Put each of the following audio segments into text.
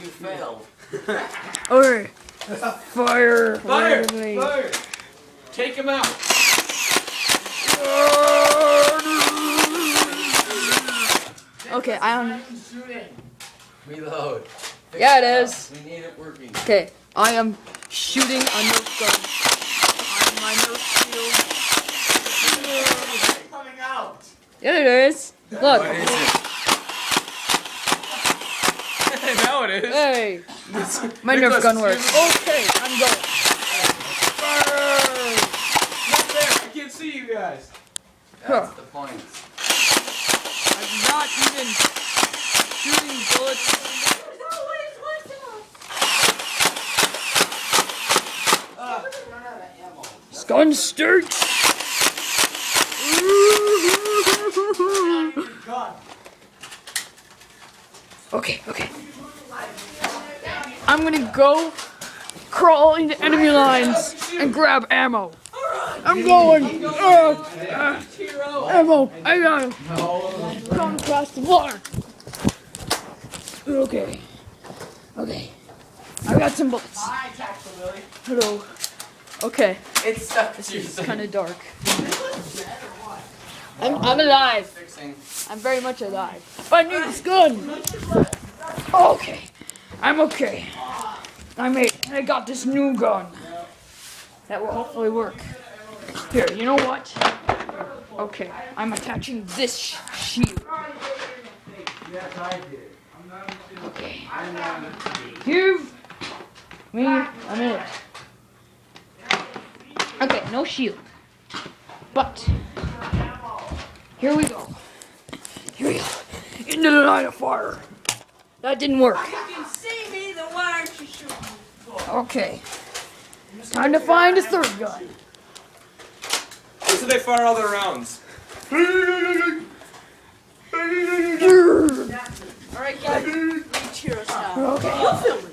You failed. Alright. Fire. Fire! randomly. Fire! Take him out. Okay, I don't. Reload. Yeah, it is. We need it working. Okay, I am shooting a Nerf gun. On my Nerf shield. Coming out. Yeah, it is. Look. What is it? Now it is. Hey, my Nicholas, Nerf gun works. Okay, I'm going. Not there. I can't see you guys. That's the point. I'm not even shooting bullets. This gun stinks. Okay. I'm gonna go crawl into enemy lines and grab ammo. I'm going. Ammo. I got him. Going across the water. Okay. I got some bullets. Hello. Okay. It's stuck. This is kind of dark. I'm alive. Fixing. I'm very much alive. But I need this gun. Okay. I'm okay. I got this new gun. That will hopefully work. Here, you know what? Okay, I'm attaching this shield. Okay. Give me a minute. Okay, no shield. But here we go. Into the line of fire. That didn't work. You can see me, then why aren't you shooting? Okay. Time to find a third gun. So they fire all their rounds. Alright, guys, we cheer us now. Okay. You'll film me.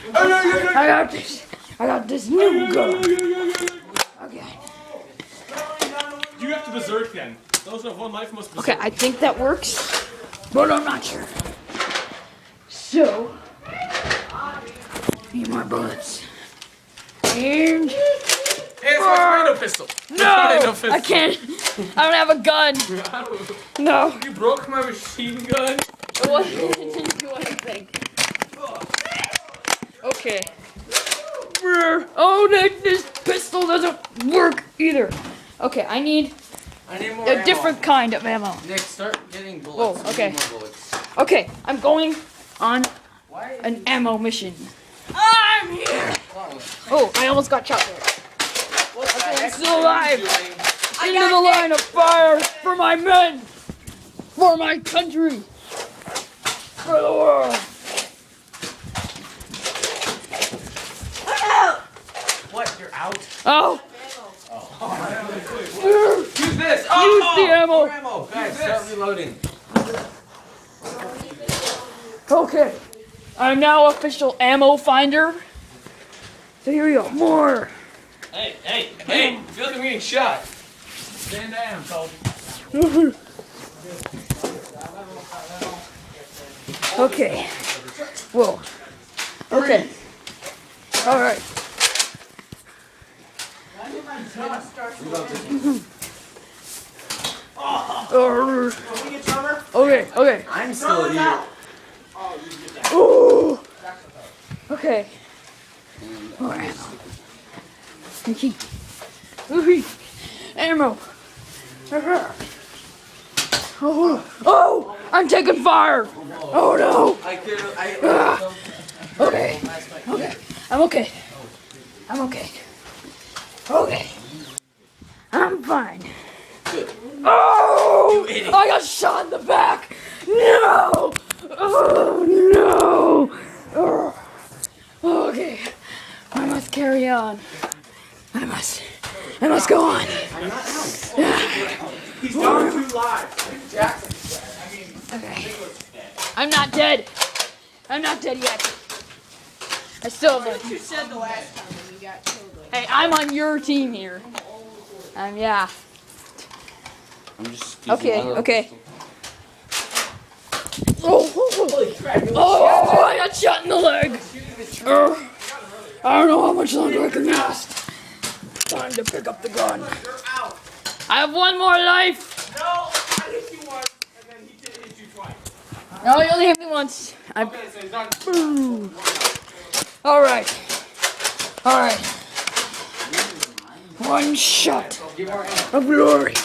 Okay. I got this new gun. Okay. You have to berserk then. Those who have one life must berserk. Okay, I think that works, but I'm not sure. So, need more bullets. And Hey, it's my tornado pistol. no, I can't. I don't have a gun. No, You broke my machine gun. it didn't do anything. Okay. Oh, this pistol doesn't work either. Okay, I need more a ammo. different kind of ammo. Nick, start getting bullets. Whoa, We okay. need more bullets. Okay, I'm going on Why? an ammo mission. I'm here! Oh, I almost got shot there. What the I'm heck still are alive. you doing? Into the line of fire for my men, for my country, for the world. What? You're out? Oh, Use this. use the ammo. More ammo. Guys, start reloading. Okay, I'm now official ammo finder. So here we go, more. Hey, I feel like I'm getting shot. Stand down, Cole. Okay. Whoa. Okay. All right. Okay. I'm still here. Ooh. Okay. More ammo. Okay. Ooh. Ammo. Oh, I'm taking fire. Oh no. Okay. I'm okay. Okay. I'm fine. Good. Oh! You idiot. I got shot in the back. No. Oh no. Oh. Okay. I must carry on. I must go on. He's down 2 lives. Okay. I'm not dead yet. I still have You said the last time when you got killed. Hey, I'm on your team here. Yeah. I'm just using my little Okay. pistol. Oh, Holy crap. Oh, I got shot in the leg. I don't know how much longer I can last. Time to pick up the gun. I have one more life. No, I hit you once, and then he did hit you twice. No, you only hit me once. Okay, so he's not. Boom. All right. All right. One shot Give more ammo. of glory. Is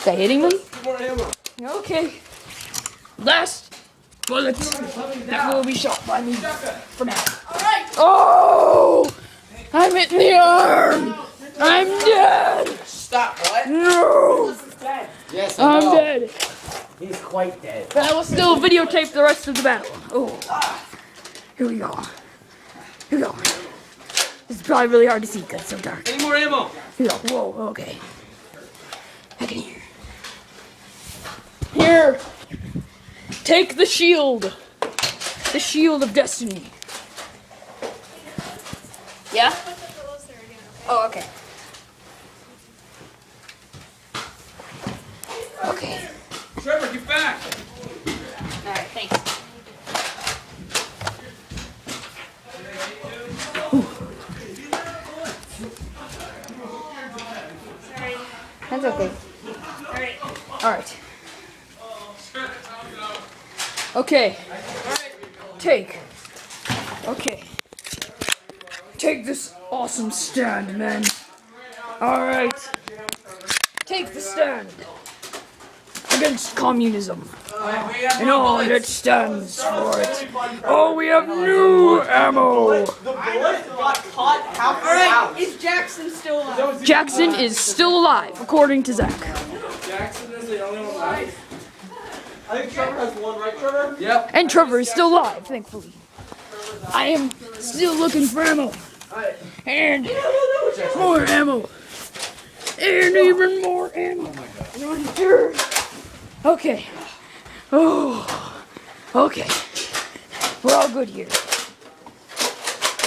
that hitting them? Give more ammo. Okay. Last bullet that will be shot by me for now. Oh! I'm hit in the arm! I'm dead! Stop, what? No! Yes, I'm know. dead. He's quite dead. But I will still videotape the rest of the battle. Oh. Here we go. Here we go. This is probably really hard to see because it's so dark. Any more ammo? Here we go. Whoa, okay. Back in here. Here! Take the shield! The shield of destiny. Yeah? Oh, okay. Okay. Trevor, get back! Alright, thanks. That's okay. Alright. Okay. Take. Okay. Take this awesome stand, man. Alright. Take the stand. Against communism. And all that it stands for it. Oh, we have new ammo. Alright, is Jackson still alive? Jackson is still alive, according to Zach. Jackson is the only one left. I think Trevor has one, right, Trevor? Yep. And Trevor is still alive, thankfully. I am still looking for ammo. And more ammo. And even more ammo. Right here. Okay. Oh. Okay. We're all good here.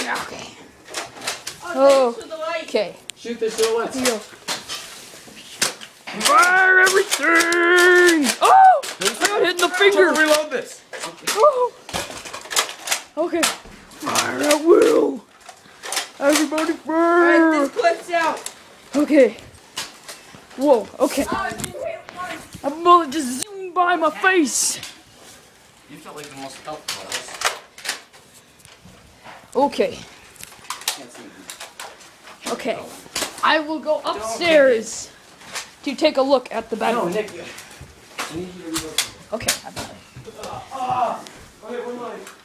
Okay. Oh. Okay. Shoot the silhouettes. Here we go. Fire everything! Oh! I got hit in the finger! Reload this. Oh. Okay. Fire at will! Everybody fire! Alright, this clip's out. Okay. Whoa, okay. A bullet just zoomed by my face! You felt like the most helpful of us. Okay. Can't see me. Okay. I will go upstairs to take a look at the No, battle. Nick. I need you to reload. Okay, I got it.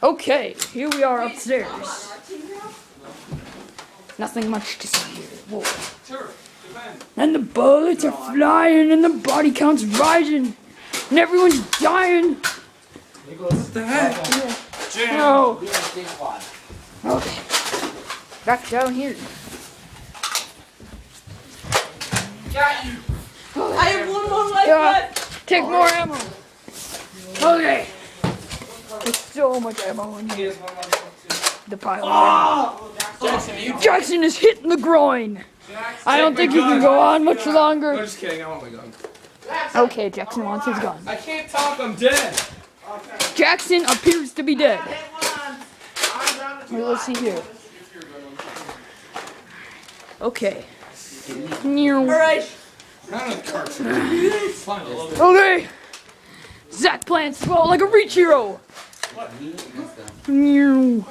Okay, here we are upstairs. Nothing much to see here. Whoa. Sure, defend. And the bullets are flying and the body count's rising. And everyone's dying. What the heck? Jam. No. Be like Big Quad. Okay. Back down here. Got you. I have one more life Yeah. left. Take more ammo. Okay. There's so much ammo in here. The pile of ammo. Jackson, you Jackson is hit in the groin. I don't think he can go on much No, longer. just kidding. I want my gun. Okay, Jackson wants his gun. I can't talk. I'm dead. Jackson appears to be dead. Well, let's see here. Okay. Alright. Not a cartridge. Fine, I love it. Okay. Zach plans to go like a reach hero. me against them.